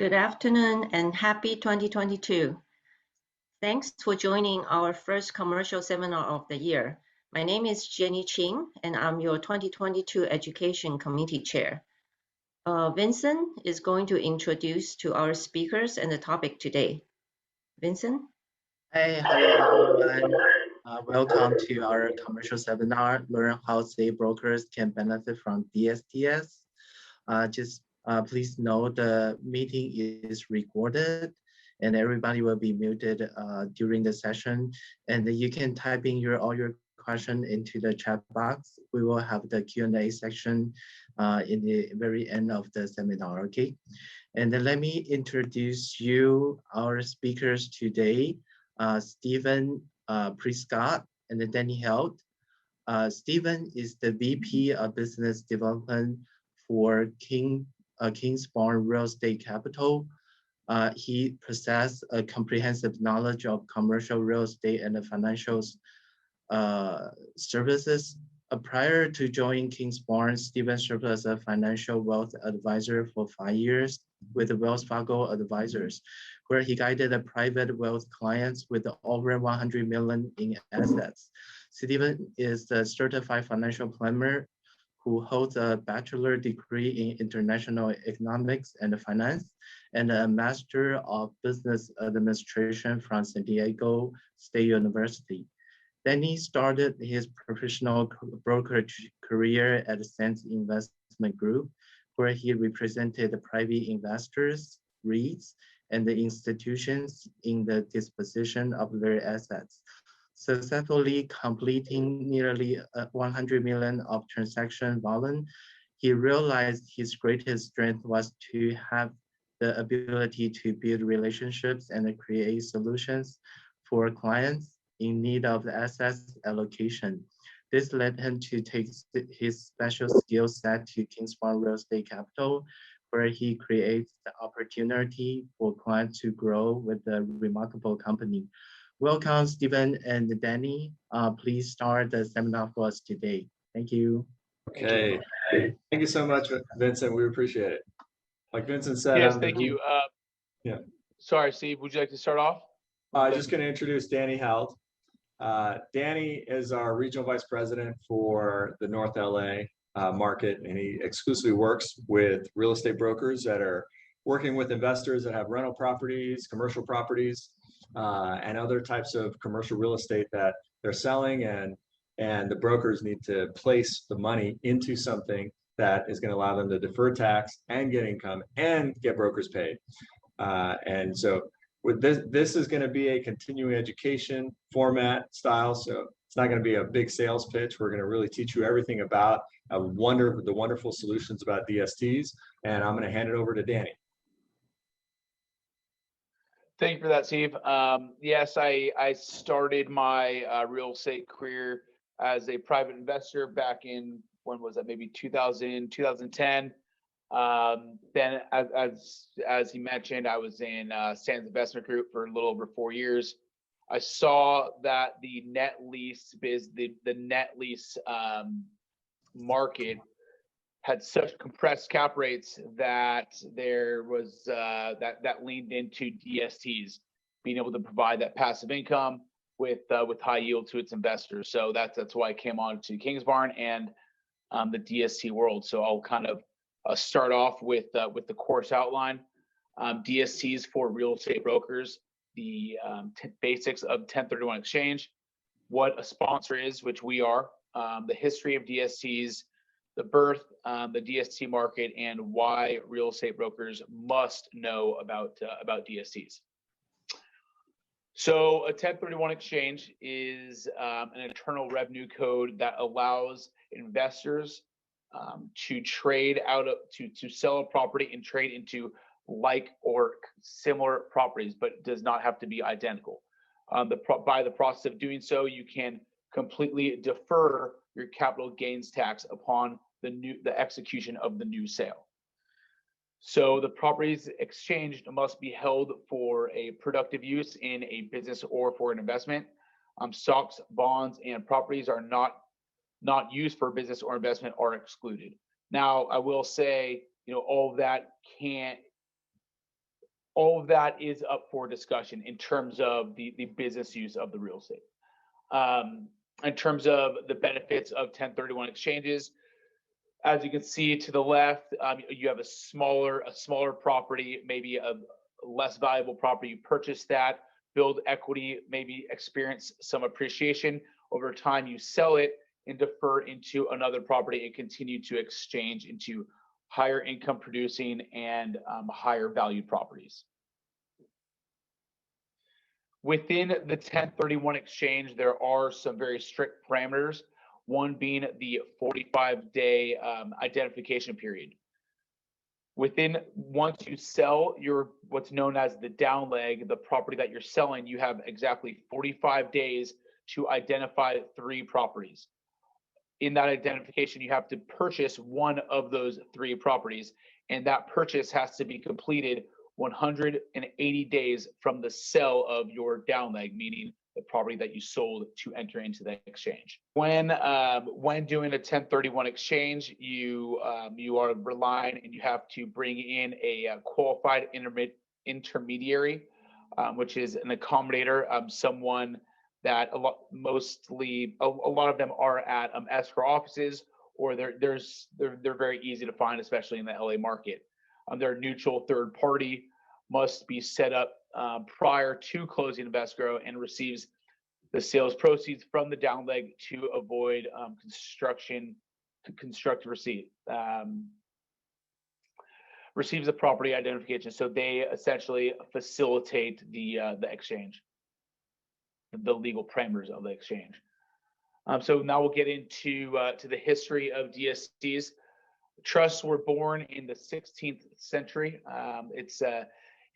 Good afternoon and happy 2022. Thanks for joining our first commercial seminar of the year. My name is Jenny Ching and I'm your 2022 Education Committee Chair. Vincent is going to introduce to our speakers and the topic today. Vincent? Hey, hello everyone. Welcome to our commercial seminar, Learn How State Brokers Can Benefit from DSTs. Please know the meeting is recorded and everybody will be muted during the session. And you can type in all your question into the chat box. We will have the Q&A section in the very end of the seminar, okay? And then let me introduce you our speakers today. Stephen Prescott and then Danny Held. Stephen is the VP of Business Development for Kingsbarn Real Estate Capital. He possesses a comprehensive knowledge of commercial real estate and the financial services. Prior to joining Kingsbarn, Stephen served as a financial wealth advisor for 5 years with Wells Fargo Advisors, where he guided the private wealth clients with over 100 million in assets. Stephen is a certified financial planner who holds a bachelor degree in international economics and finance and a master of business administration from San Diego State University. Then he started his professional brokerage career at Sands Investment Group, where he represented private investors, REITs, and the institutions in the disposition of their assets, successfully completing nearly 100 million of transaction volume. He realized his greatest strength was to have the ability to build relationships and create solutions for clients in need of the assets allocation. This led him to take his special skill set to Kingsbarn Real Estate Capital, where he creates the opportunity for clients to grow with a remarkable company. Welcome, Stephen and Danny. Please start the seminar for us today. Thank you. Okay. Thank you so much, Vincent. We appreciate it. Like Vincent said. Yes, thank you. Yeah. Sorry, Steve, would you like to start off? I'm just going to introduce Danny Held. Danny is our regional vice president for the North LA market, and he exclusively works with real estate brokers that are working with investors that have rental properties, commercial properties, and other types of commercial real estate that they're selling, and the brokers need to place the money into something that is going to allow them to defer tax and get income and get brokers paid. And so with this is going to be a continuing education format style, so it's not going to be a big sales pitch. We're going to really teach you everything about the wonderful solutions about DSTs, and I'm going to hand it over to Danny. Thank you for that, Steve. Yes, I started my real estate career as a private investor back in, when was that, maybe 2010. Then as he mentioned, I was in Sands Investment Group for a little over 4 years. I saw that the net lease market had such compressed cap rates that there was that leaned into DSTs being able to provide that passive income with high yield to its investors. So that's why I came on to Kingsbarn and the DST world. So I'll kind of start off with the course outline. DSTs for real estate brokers, the basics of 1031 exchange, what a sponsor is, which we are, the history of DSTs, the birth, the DST market, and why real estate brokers must know about DSTs. So a 1031 exchange is an internal revenue code that allows investors to trade out of to sell a property and trade into like or similar properties, but does not have to be identical. By the process of doing so, you can completely defer your capital gains tax upon the execution of the new sale. So the properties exchanged must be held for a productive use in a business or for an investment. Stocks, bonds, and properties are not used for business or investment are excluded. Now, I will say, all of that can't all of that is up for discussion in terms of the business use of the real estate. In terms of the benefits of 1031 exchanges, as you can see to the left, you have a smaller property, maybe a less valuable property. You purchase that, build equity, maybe experience some appreciation. Over time, you sell it and defer into another property and continue to exchange into higher income producing and higher valued properties. Within the 1031 exchange, there are some very strict parameters, one being the 45-day identification period. Once you sell your what's known as the down leg, the property that you're selling, you have exactly 45 days to identify 3 properties. In that identification, you have to purchase one of those 3 properties, and that purchase has to be completed 180 days from the sale of your down leg, meaning the property that you sold to enter into the exchange. When doing a 1031 exchange, you are relying and you have to bring in a qualified intermediary, which is an accommodator, someone that a lot of them are at escrow offices, or they're very easy to find, especially in the LA market. Their neutral third party must be set up prior to closing of escrow and receives the sales proceeds from the down leg to avoid constructive receipt. Receives the property identification, so they essentially facilitate the exchange, the legal parameters of the exchange. So now we'll get into to the history of DSTs. Trusts were born in the 16th century. It's the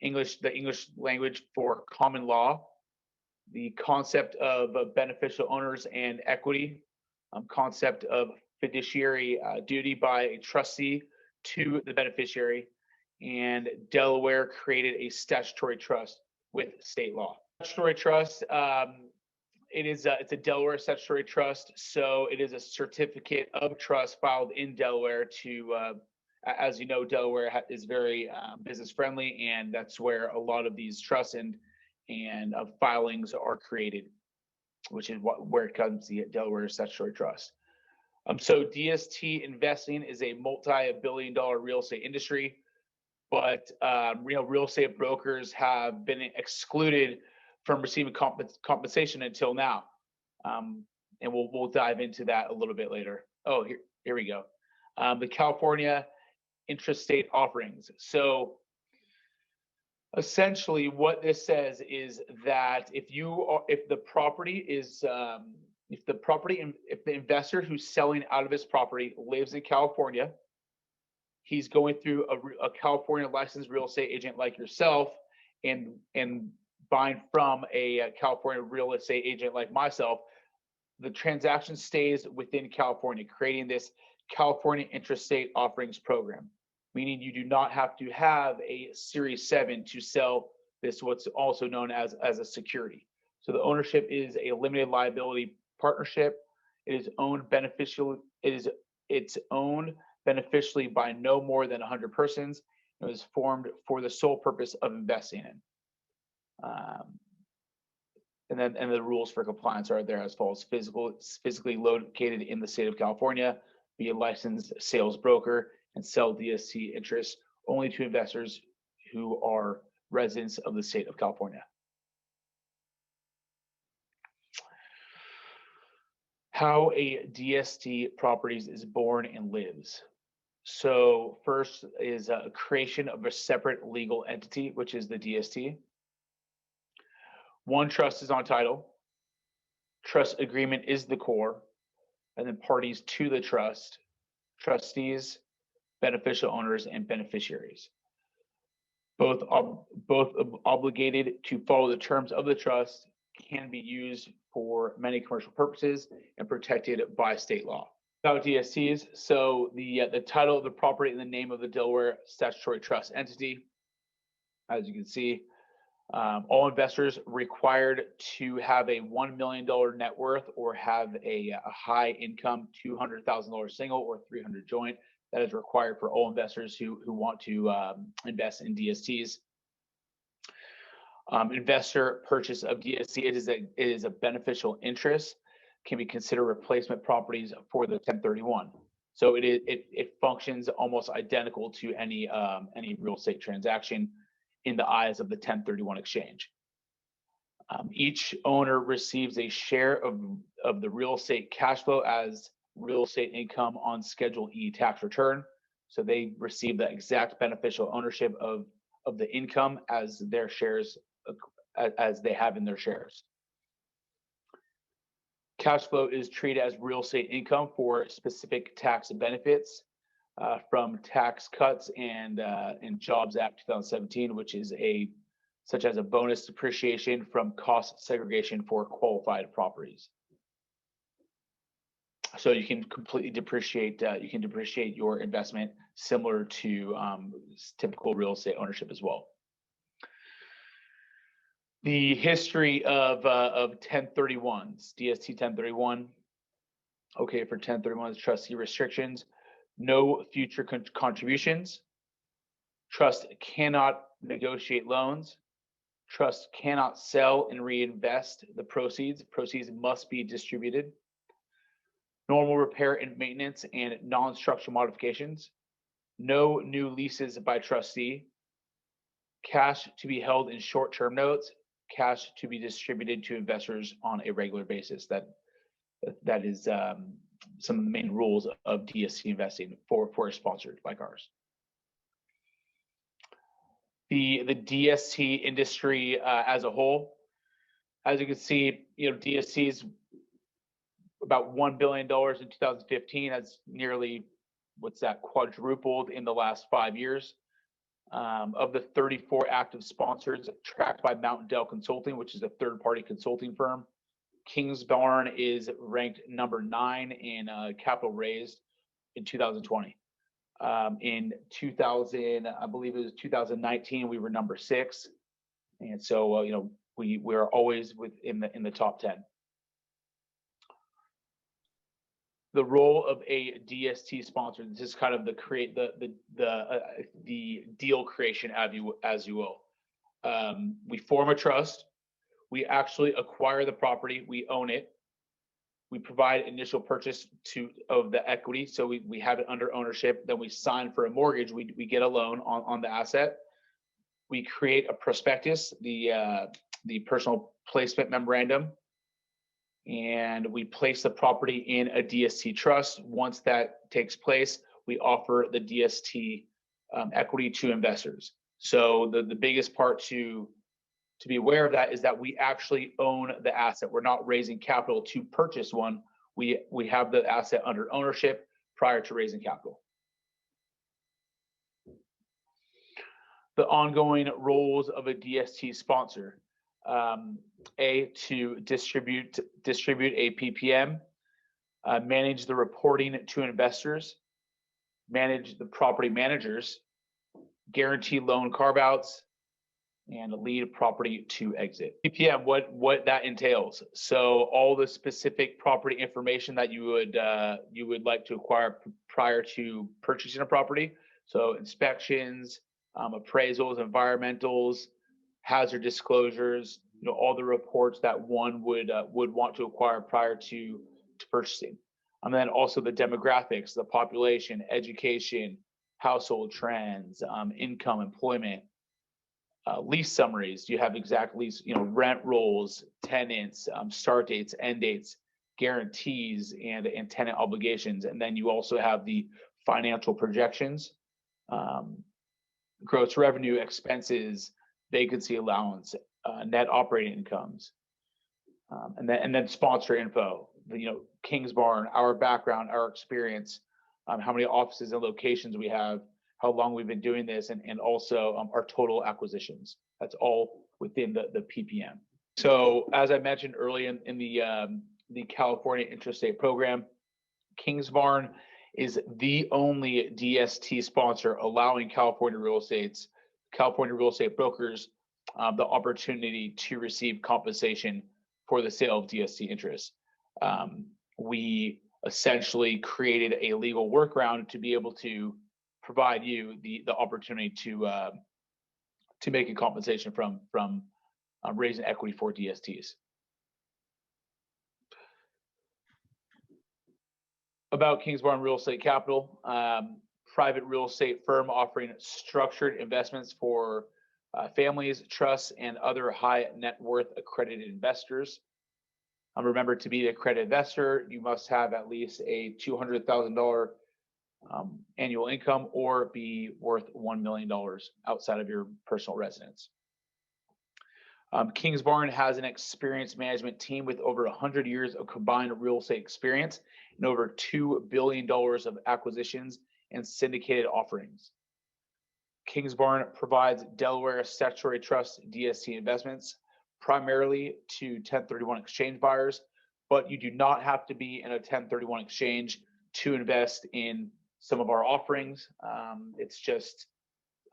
English language for common law. The concept of beneficial owners and equity, concept of fiduciary duty by a trustee to the beneficiary, and Delaware created a statutory trust with state law. Statutory trust, it's a Delaware statutory trust, so it is a certificate of trust filed in Delaware to, as you know, Delaware is very business friendly, and that's where a lot of these trusts and filings are created, which is where it comes the Delaware statutory trust. So DST investing is a multi-billion-dollar real estate industry, but real estate brokers have been excluded from receiving compensation until now, and we'll dive into that a little bit later. Oh, here we go. The California Intrastate offerings. So essentially, what this says is that if the investor who's selling out of his property lives in California, he's going through a California licensed real estate agent like yourself, and buying from a California real estate agent like myself, the transaction stays within California, creating this California Intrastate Offerings Program, meaning you do not have to have a Series 7 to sell this, what's also known as a security. So the ownership is a limited liability partnership. It is owned beneficially by no more than 100 persons. It was formed for the sole purpose of investing in. And the rules for compliance are there as follows: physically located in the state of California, be a licensed sales broker, and sell DST interests only to investors who are residents of the state of California. How a DST properties is born and lives. So first is a creation of a separate legal entity, which is the DST. One trust is on title. Trust agreement is the core, and then parties to the trust, trustees, beneficial owners, and beneficiaries. Both obligated to follow the terms of the trust, can be used for many commercial purposes, and protected by state law. About DSTs, so the title of the property and the name of the Delaware statutory trust entity. As you can see, all investors required to have a $1 million net worth or have a high income, $200,000 single or 300 joint. That is required for all investors who want to invest in DSTs. Investor purchase of DST, it is a beneficial interest, can be considered replacement properties for the 1031. So it functions almost identical to any real estate transaction in the eyes of the 1031 exchange. Each owner receives a share of the real estate cash flow as real estate income on Schedule E tax return. So they receive the exact beneficial ownership of the income as their shares, as they have in their shares. Cash flow is treated as real estate income for specific tax benefits from Tax Cuts and Jobs Act 2017, which is such as a bonus depreciation from cost segregation for qualified properties. So you can completely depreciate. You can depreciate your investment similar to typical real estate ownership as well. The history of 1031s, DST 1031. Okay, for 1031s, trustee restrictions, no future contributions. Trust cannot negotiate loans. Trust cannot sell and reinvest the proceeds. Proceeds must be distributed. Normal repair and maintenance and non-structural modifications. No new leases by trustee. Cash to be held in short-term notes. Cash to be distributed to investors on a regular basis. That is some of the main rules of DST investing for sponsored like ours. The DST industry as a whole, as you can see, DST's about $1 billion in 2015 has nearly, quadrupled in the last 5 years. Of the 34 active sponsors tracked by Mountain Dell Consulting, which is a third-party consulting firm, Kingsbarn is ranked number 9 in capital raised in 2020. In 2000, I believe it was 2019, we were number 6, and so we're always in the top 10. The role of a DST sponsor, this is kind of the deal creation as you will. We form a trust. We actually acquire the property. We own it. We provide initial purchase of the equity, so we have it under ownership. Then we sign for a mortgage. We get a loan on the asset. We create a prospectus, the personal placement memorandum, and we place the property in a DST trust. Once that takes place, we offer the DST equity to investors. So the biggest part to be aware of that is that we actually own the asset. We're not raising capital to purchase one. We have the asset under ownership prior to raising capital. The ongoing roles of a DST sponsor. To distribute a PPM, manage the reporting to investors, manage the property managers, guarantee loan carve-outs, and lead property to exit. PPM, what that entails. So all the specific property information that you would like to acquire prior to purchasing a property. So inspections, appraisals, environmentals, hazard disclosures, all the reports that one would want to acquire prior to purchasing. And then also the demographics, the population, education, household trends, income, employment, lease summaries. You have exact lease, rent rolls, tenants, start dates, end dates, guarantees, and tenant obligations. And then you also have the financial projections, gross revenue, expenses, vacancy allowance, net operating incomes, and then sponsor info. Kingsbarn, our background, our experience, how many offices and locations we have, how long we've been doing this, and also our total acquisitions. That's all within the PPM. So as I mentioned earlier in the California Intrastate program, Kingsbarn is the only DST sponsor allowing California real estate brokers the opportunity to receive compensation for the sale of DST interests. We essentially created a legal workaround to be able to provide you the opportunity to make a compensation from raising equity for DSTs. About Kingsbarn Real Estate Capital, private real estate firm offering structured investments for families, trusts, and other high net worth accredited investors. Remember, to be an accredited investor, you must have at least a $200,000 annual income or be worth $1 million outside of your personal residence. Kingsbarn has an experienced management team with over 100 years of combined real estate experience and over $2 billion of acquisitions and syndicated offerings. Kingsbarn provides Delaware statutory trust DST investments primarily to 1031 exchange buyers, but you do not have to be in a 1031 exchange to invest in some of our offerings. It's just,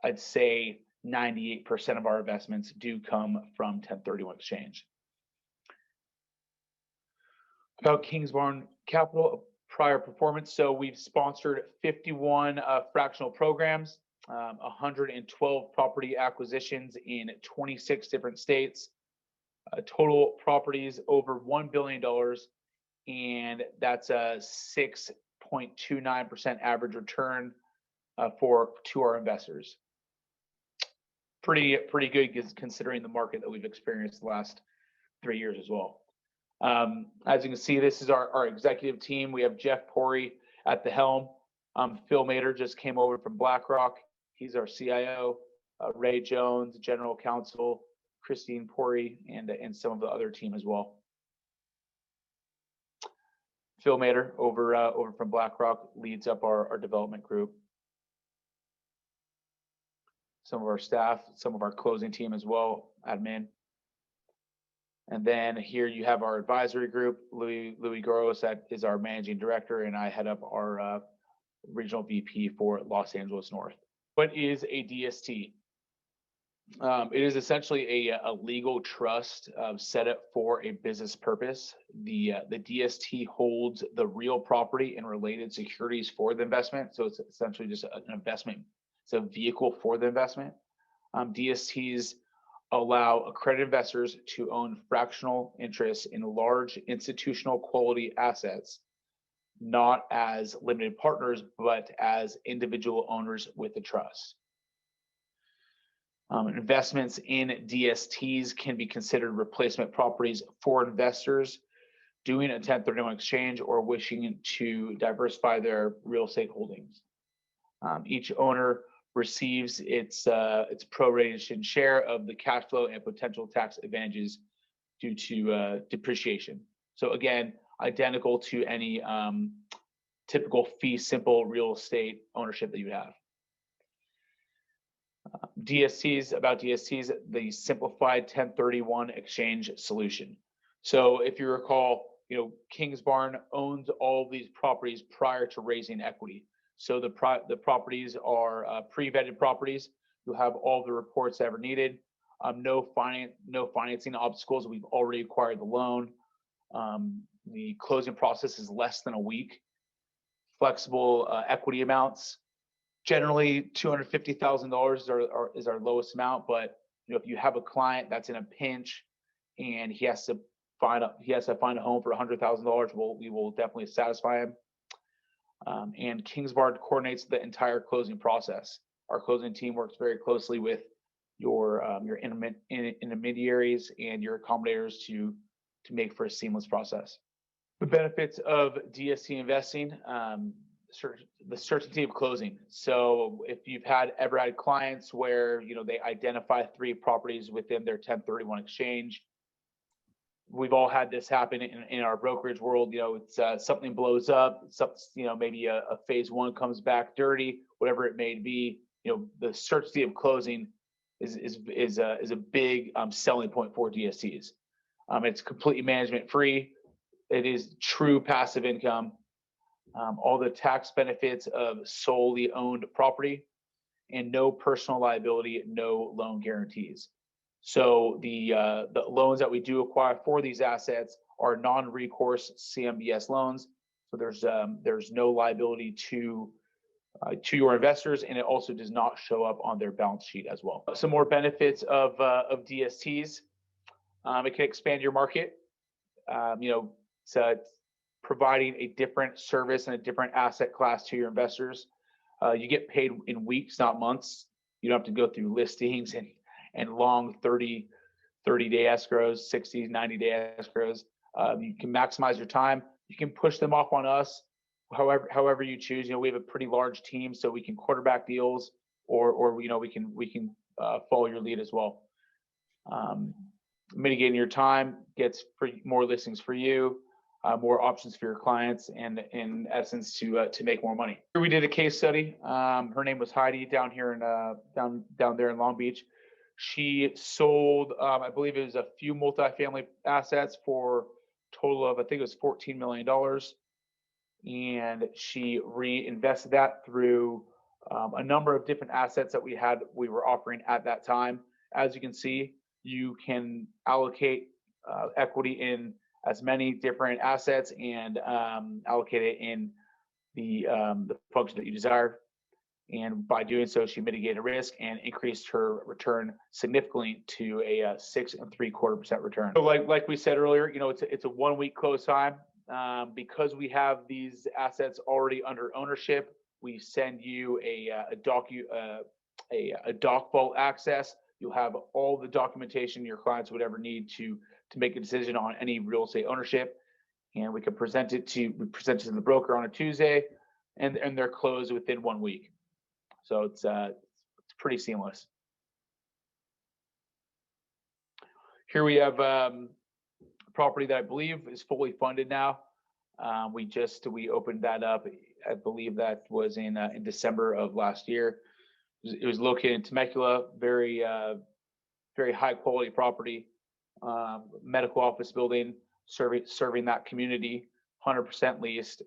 I'd say 98% of our investments do come from 1031 exchange. About Kingsbarn Capital prior performance. So we've sponsored 51 fractional programs, 112 property acquisitions in 26 different states, total properties over $1 billion, and that's a 6.29% average return to our investors. Pretty good considering the market that we've experienced the last 3 years as well. As you can see, this is our executive team. We have Jeff Pori at the helm. Phil Mader just came over from BlackRock. He's our CIO. Ray Jones, General Counsel, Christine Pori, and some of the other team as well. Phil Mader over from BlackRock leads up our development group. Some of our staff, some of our closing team as well, admin. And then here you have our advisory group. Louis Gross, that is our managing director, and I head up our regional VP for Los Angeles North. What is a DST? It is essentially a legal trust set up for a business purpose. The DST holds the real property and related securities for the investment. So it's essentially just an investment. It's a vehicle for the investment. DSTs allow accredited investors to own fractional interests in large institutional quality assets, not as limited partners, but as individual owners with the trust. Investments in DSTs can be considered replacement properties for investors doing a 1031 exchange or wishing to diversify their real estate holdings. Each owner receives its prorated share of the cash flow and potential tax advantages due to depreciation. So again, identical to any typical fee simple real estate ownership that you have. DSTs, the simplified 1031 exchange solution. So if you recall, Kingsbarn owns all of these properties prior to raising equity. So the properties are pre-vetted properties. You'll have all the reports ever needed. No financing obstacles. We've already acquired the loan. The closing process is less than a week. Flexible equity amounts. Generally, $250,000 is our lowest amount. But if you have a client that's in a pinch and he has to find a home for $100,000, we will definitely satisfy him. And Kingsbarn coordinates the entire closing process. Our closing team works very closely with your intermediaries and your accommodators to make for a seamless process. The benefits of DST investing, the certainty of closing. So if you've ever had clients where they identify 3 properties within their 1031 exchange, we've all had this happen in our brokerage world. It's something blows up. Maybe a phase 1 comes back dirty, whatever it may be. The certainty of closing is a big selling point for DSTs. It's completely management free. It is true passive income. All the tax benefits of solely owned property, and no personal liability, no loan guarantees. So the loans that we do acquire for these assets are non-recourse CMBS loans. So there's no liability to your investors, and it also does not show up on their balance sheet as well. Some more benefits of DSTs. It can expand your market. It's providing a different service and a different asset class to your investors. You get paid in weeks, not months. You don't have to go through listings and long 30-day escrows, 60, 90-day escrows. You can maximize your time. You can push them off on us, however you choose. We have a pretty large team, so we can quarterback deals, or we can follow your lead as well. Mitigating your time gets more listings for you, more options for your clients, and in essence to make more money. Here we did a case study. Her name was Heidi, down here in down there in Long Beach. She sold, I believe it was a few multifamily assets for a total of, I think it was $14 million. And she reinvested that through a number of different assets that we were offering at that time. As you can see, you can allocate equity in as many different assets and allocate it in the function that you desire. And by doing so, she mitigated risk and increased her return significantly to a 6.75% return. So like we said earlier, it's a 1 week close time. Because we have these assets already under ownership, we send you a doc vault access. You'll have all the documentation your clients would ever need to make a decision on any real estate ownership, and we can present it to the broker on a Tuesday, and they're closed within 1 week. So it's pretty seamless. Here we have property that I believe is fully funded now. We opened that up. I believe that was in December of last year. It was located in Temecula, very high quality property, medical office building, serving that community, 100% leased.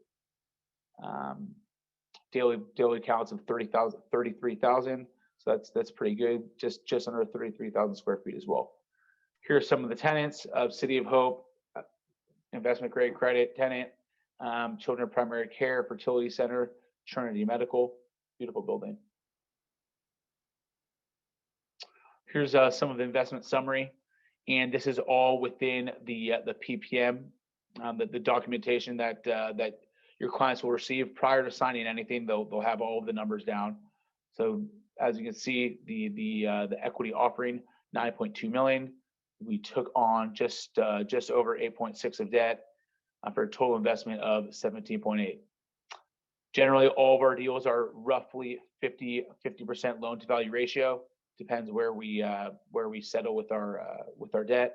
Daily counts of 33,000. So that's pretty good. Just under 33,000 square feet as well. Here are some of the tenants of City of Hope, investment grade credit tenant, Children Primary Care, Fertility Center, Trinity Medical, beautiful building. Here's some of the investment summary, and this is all within the PPM, the documentation that your clients will receive prior to signing anything. They'll have all of the numbers down. So as you can see, the equity offering, 9.2 million. We took on just over 8.6 of debt for a total investment of 17.8. Generally, all of our deals are roughly 50% loan to value ratio. Depends where we settle with our debt.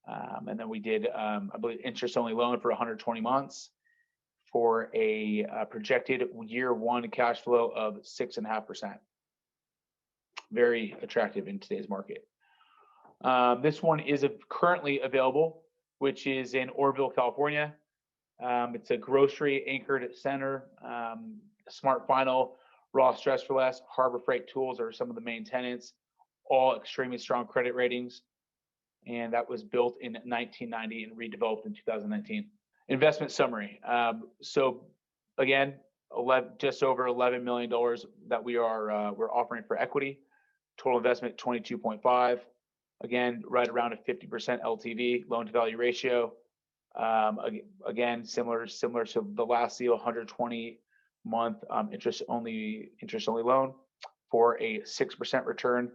And then we did, I believe, interest only loan for 120 months for a projected year one cash flow of 6.5%. Very attractive in today's market. This one is currently available, which is in Oroville, California. It's a grocery anchored center. Smart Final, Raw Stress for Less, Harbor Freight Tools are some of the main tenants, all extremely strong credit ratings. And that was built in 1990 and redeveloped in 2019. Investment summary. So again, just over $11 million that we're offering for equity. Total investment 22.5. Again, right around a 50% LTV, loan to value ratio. Again, similar to the last deal, 120-month interest only loan for a 6% return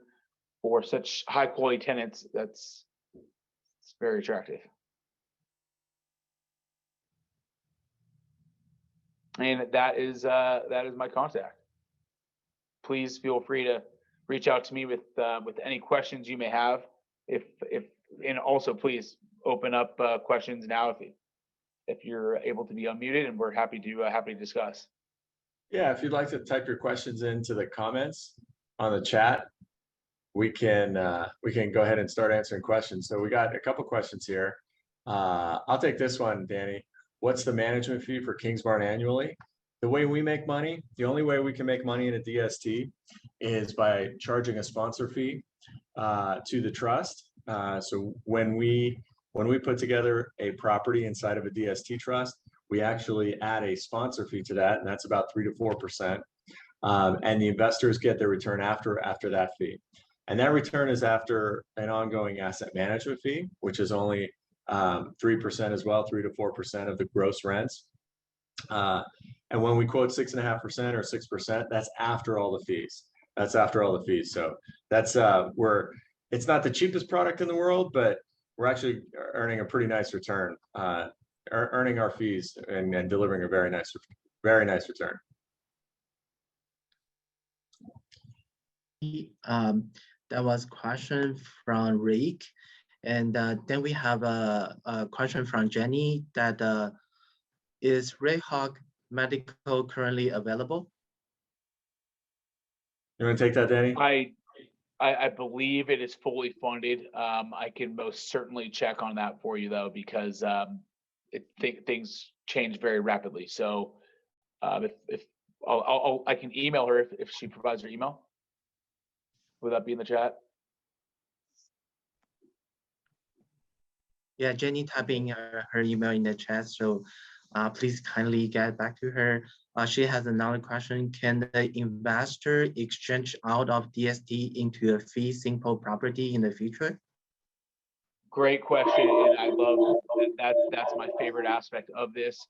for such high quality tenants. It's very attractive. And that is my contact. Please feel free to reach out to me with any questions you may have. And also please open up questions now if you're able to be unmuted, and we're happy to discuss. Yeah, if you'd like to type your questions into the comments on the chat, we can go ahead and start answering questions. So we got a couple questions here. I'll take this one, Danny. What's the management fee for Kingsbarn annually? The way we make money, the only way we can make money in a DST is by charging a sponsor fee to the trust. So when we put together a property inside of a DST trust, we actually add a sponsor fee to that, and that's about 3 to 4%. And the investors get their return after that fee. And that return is after an ongoing asset management fee, which is only 3% as well, 3 to 4% of the gross rents. And when we quote 6.5% or 6%, that's after all the fees. That's after all the fees. So that's it's not the cheapest product in the world, but we're actually earning a pretty nice return, earning our fees and delivering a very nice return. That was a question from Rick. And then we have a question from Jenny that is Red Hawk Medical currently available? You want to take that, Danny? I believe it is fully funded. I can most certainly check on that for you though, because things change very rapidly. So if I can email her if she provides her email. Would that be in the chat? Yeah, Jenny typing her email in the chat, so please kindly get back to her. She has another question. Can the investor exchange out of DST into a fee simple property in the future? Great question, and I love that. That's my favorite aspect of this.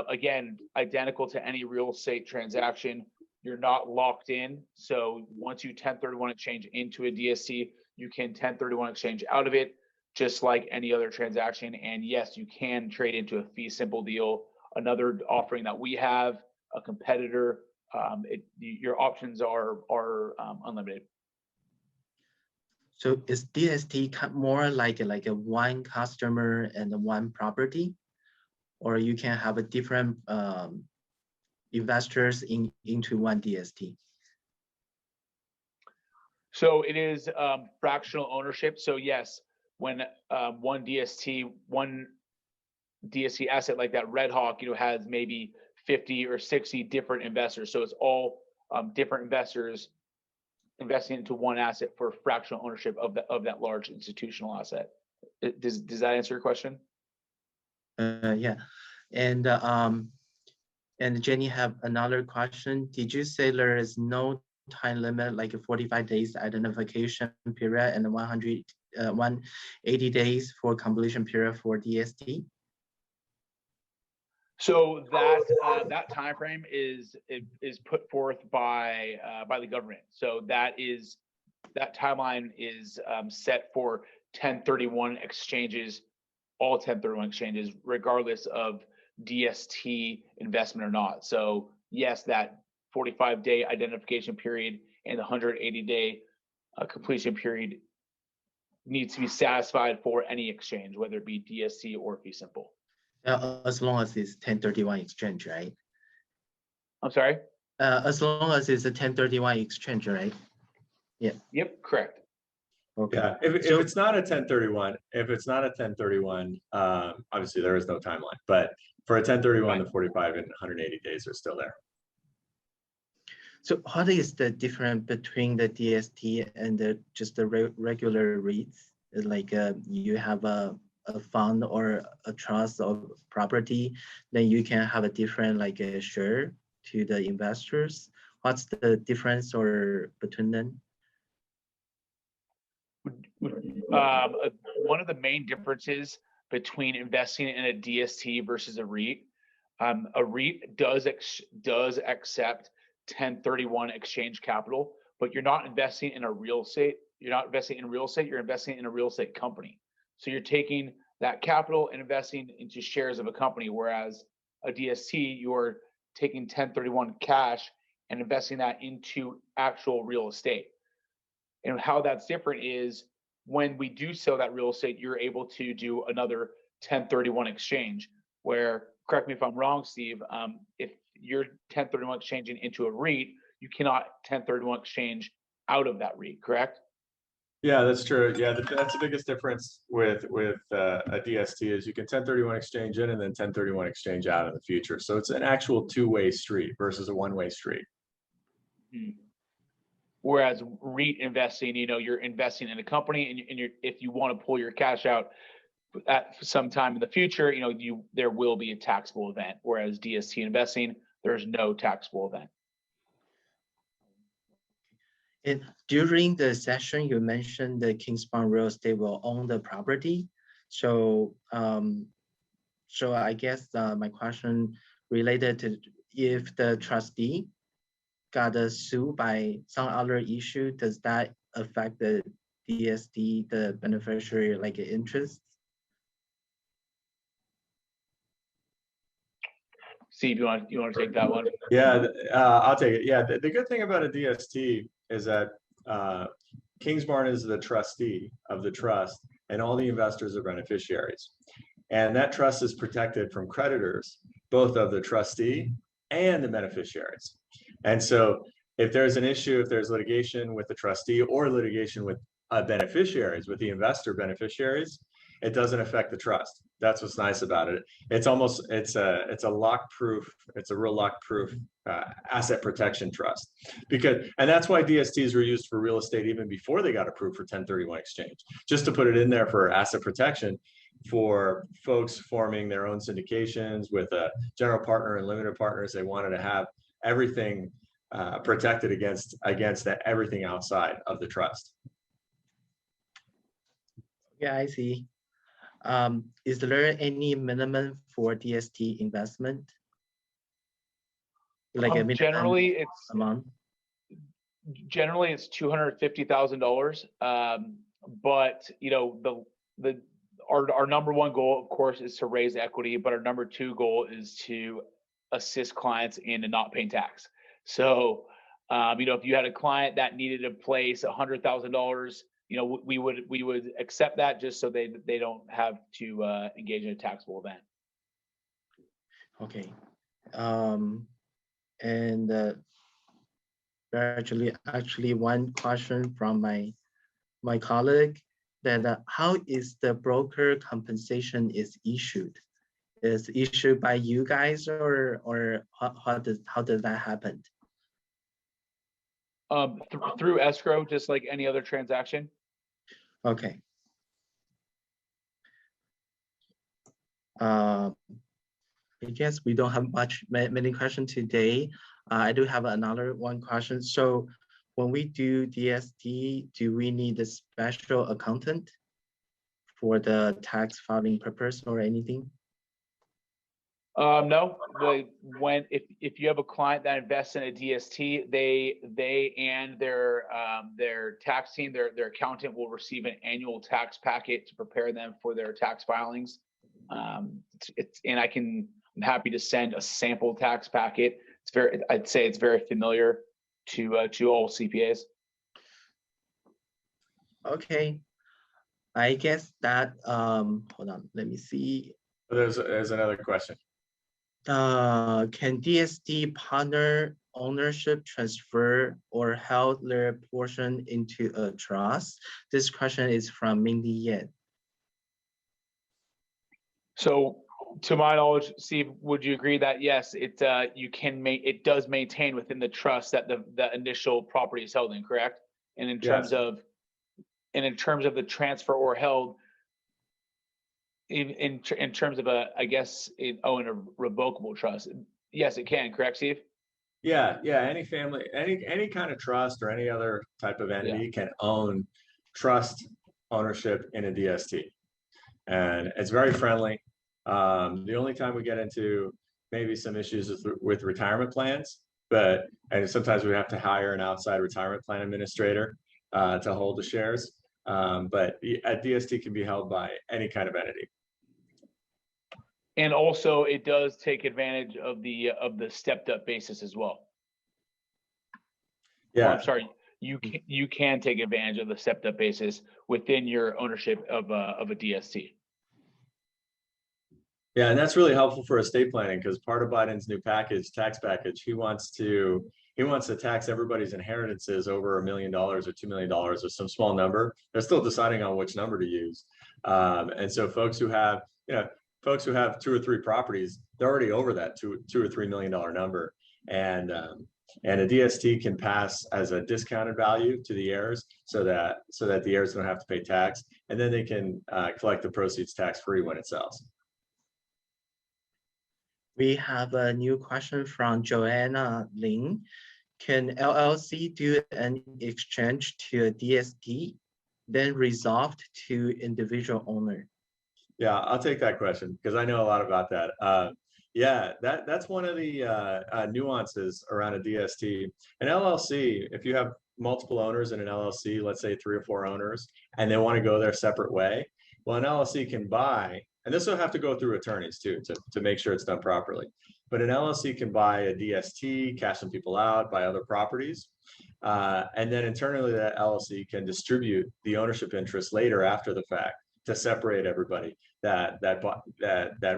Again, identical to any real estate transaction, you're not locked in. So once you 1031 exchange into a DST, you can 1031 exchange out of it, just like any other transaction. And yes, you can trade into a fee simple deal. Another offering that we have, a competitor, your options are unlimited. So is DST more like a one customer and one property, or you can have a different investors into one DST? So it is fractional ownership. So yes, when one DST asset like that Red Hawk, has maybe 50 or 60 different investors. So it's all different investors investing into one asset for fractional ownership of that large institutional asset. Does that answer your question? Yeah, and Jenny have another question. Did you say there is no time limit, like a 45 days identification period and 180 days for completion period for DST? So that time frame is put forth by the government. So that timeline is set for 1031 exchanges, all 1031 exchanges, regardless of DST investment or not. So yes, that 45-day identification period and the 180-day completion period needs to be satisfied for any exchange, whether it be DST or fee simple. As long as it's 1031 exchange, right? I'm sorry? As long as it's a 1031 exchange, right? Yeah. Yep, correct. Okay. Yeah, if it's not a 1031, obviously there is no timeline, but for a 1031, right, the 45 and 180 days are still there. So what is the difference between the DST and just the regular REITs? Like you have a fund or a trust of property, then you can have a different like a share to the investors. What's the difference or between them? One of the main differences between investing in a DST versus a REIT does accept 1031 exchange capital, but you're not investing in a real estate. You're not investing in real estate. You're investing in a real estate company. So you're taking that capital and investing into shares of a company, whereas a DST, you're taking 1031 cash and investing that into actual real estate. And how that's different is when we do sell that real estate, you're able to do another 1031 exchange where, correct me if I'm wrong, Steve, if you're 1031 exchanging into a REIT, you cannot 1031 exchange out of that REIT, correct? Yeah, that's true. Yeah, that's the biggest difference with a DST is you can 1031 exchange in and then 1031 exchange out in the future. So it's an actual two-way street versus a one-way street. Whereas REIT investing, you're investing in a company, and if you want to pull your cash out at some time in the future, there will be a taxable event. Whereas DST investing, there's no taxable event. During the session, you mentioned the Kingsbarn Real Estate will own the property. So, so I guess my question related to if the trustee got sued by some other issue, does that affect the DST, the beneficiary like interest? Steve, you want to take that one? Yeah, I'll take it. Yeah, the good thing about a DST is that Kingsbarn is the trustee of the trust, and all the investors are beneficiaries. And that trust is protected from creditors, both of the trustee and the beneficiaries. And so if there's an issue, if there's litigation with the trustee or litigation with beneficiaries, with the investor beneficiaries, it doesn't affect the trust. That's what's nice about it. It's a lock-proof, it's a real lock-proof asset protection trust. And that's why DSTs were used for real estate even before they got approved for 1031 exchange, just to put it in there for asset protection for folks forming their own syndications with a general partner and limited partners. They wanted to have everything protected against everything outside of the trust. Yeah, I see. Is there any minimum for DST investment? Like a generally amount? Generally it's $250,000. But you know, our number one goal, of course, is to raise equity, but our number two goal is to assist clients in not paying tax. So, you know, if you had a client that needed to place $100,000, you know, we would accept that just so they don't have to engage in a taxable event. Okay, and actually one question from my colleague that how is the broker compensation is issued? Is issued by you guys or how does that happen? Through escrow, just like any other transaction. Okay. I guess we don't have many questions today. I do have another one question. So when we do DST, do we need a special accountant for the tax filing purpose or anything? No, if you have a client that invests in a DST, they and their tax team, their accountant will receive an annual tax packet to prepare them for their tax filings. I'm happy to send a sample tax packet. I'd say it's very familiar to all CPAs. Okay, I guess that hold on, let me see. There's another question. Can DST partner ownership transfer or held their portion into a trust? This question is from Mindy Yen. So, to my knowledge, Steve, would you agree that yes, it does maintain within the trust that the initial property is held in, correct? And in terms of the transfer or held, in terms of in a revocable trust, yes, it can, correct, Steve? Yeah, any family, any kind of trust or any other type of entity can own trust ownership in a DST, and it's very friendly. The only time we get into maybe some issues is with retirement plans, and sometimes we have to hire an outside retirement plan administrator to hold the shares. But a DST can be held by any kind of entity. And also, it does take advantage of the stepped up basis as well. Yeah, I'm sorry. You can take advantage of the stepped up basis within your ownership of a DST. Yeah, and that's really helpful for estate planning because part of Biden's new tax package, he wants to tax everybody's inheritances over $1 million or $2 million or some small number. They're still deciding on which number to use, and so folks who have 2 or 3 properties, they're already over that $2 or $3 million number, and a DST can pass as a discounted value to the heirs, so that the heirs don't have to pay tax, and then they can collect the proceeds tax free when it sells. We have a new question from Joanna Ling. Can LLC do an exchange to a DST, then resolved to individual owner? Yeah, I'll take that question because I know a lot about that. Yeah, that's one of the nuances around a DST. An LLC, if you have multiple owners in an LLC, let's say 3 or 4 owners, and they want to go their separate way, well, an LLC can buy, and this will have to go through attorneys too to make sure it's done properly. But an LLC can buy a DST, cash some people out, buy other properties, and then internally that LLC can distribute the ownership interest later after the fact to separate everybody that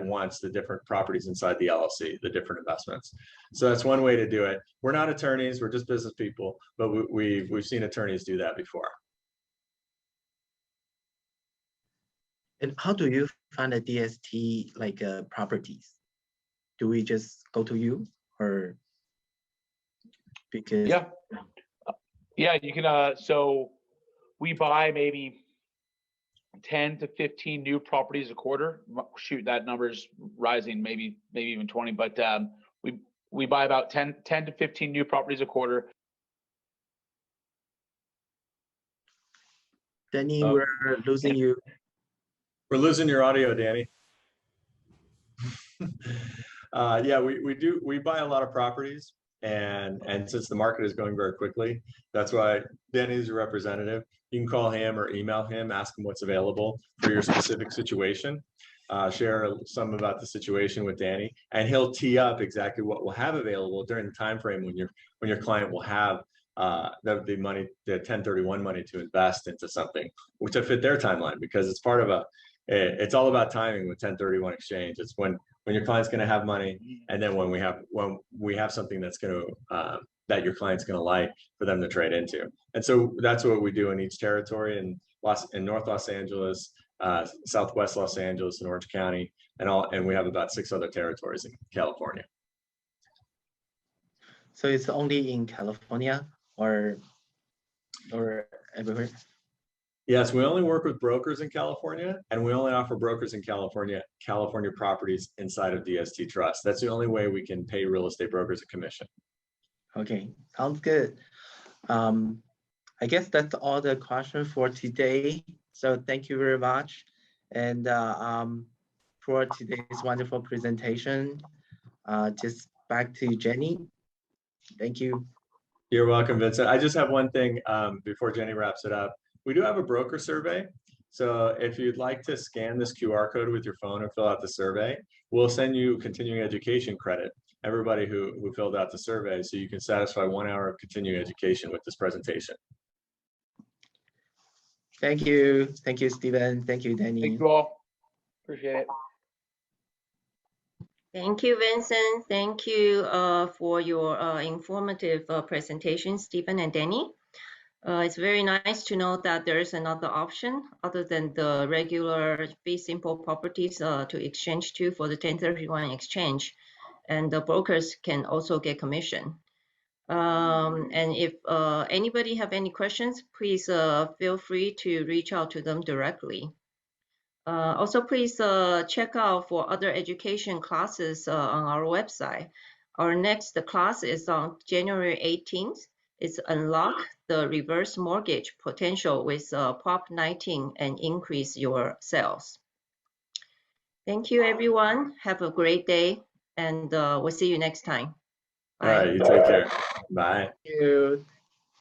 wants the different properties inside the LLC, the different investments. So that's one way to do it. We're not attorneys, we're just business people, but we've seen attorneys do that before. And how do you find a DST like properties? Do we just go to you, or because yeah, you can so we buy maybe 10 to 15 new properties a quarter. Shoot, that number's rising, maybe even 20, but we buy about 10 to 15 new properties a quarter. Danny, we're losing you. We're losing your audio, Danny. Yeah, we buy a lot of properties, and since the market is going very quickly, that's why Danny is your representative. You can call him or email him, ask him what's available for your specific situation. Share some about the situation with Danny, and he'll tee up exactly what we'll have available during the time frame when your client will have the money, the 1031 money to invest into something to fit their timeline, because it's part of it's all about timing with 1031 exchange. It's when your client's going to have money, and then when we have something that's going to that your client's going to like for them to trade into. And so that's what we do in each territory in North Los Angeles, Southwest Los Angeles, and Orange County, and we have about 6 other territories in California. So it's only in California or everywhere? Yes, we only work with brokers in California, and we only offer brokers in California properties inside of DST Trust. That's the only way we can pay real estate brokers a commission. Okay, sounds good. I guess that's all the questions for today. So thank you very much. And for today's wonderful presentation, just back to Jenny. Thank you. You're welcome, Vincent. I just have one thing before Jenny wraps it up. We do have a broker survey. So if you'd like to scan this QR code with your phone and fill out the survey, we'll send you continuing education credit, everybody who filled out the survey, so you can satisfy 1 hour of continuing education with this presentation. Thank you. Thank you, Stephen. Thank you, Danny. Thank you all. Appreciate it. Thank you, Vincent. Thank you for your informative presentation, Stephen and Danny. It's very nice to know that there is another option other than the regular fee simple properties to exchange to for the 1031 exchange, and the brokers can also get commission. And if anybody have any questions, please feel free to reach out to them directly. Also, please check out for other education classes on our website. Our next class is on January 18th. It's Unlock the Reverse Mortgage Potential with Prop 19 and Increase Your Sales. Thank you, everyone. Have a great day, and we'll see you next time. Bye. All right, you take care. Bye. Thank you.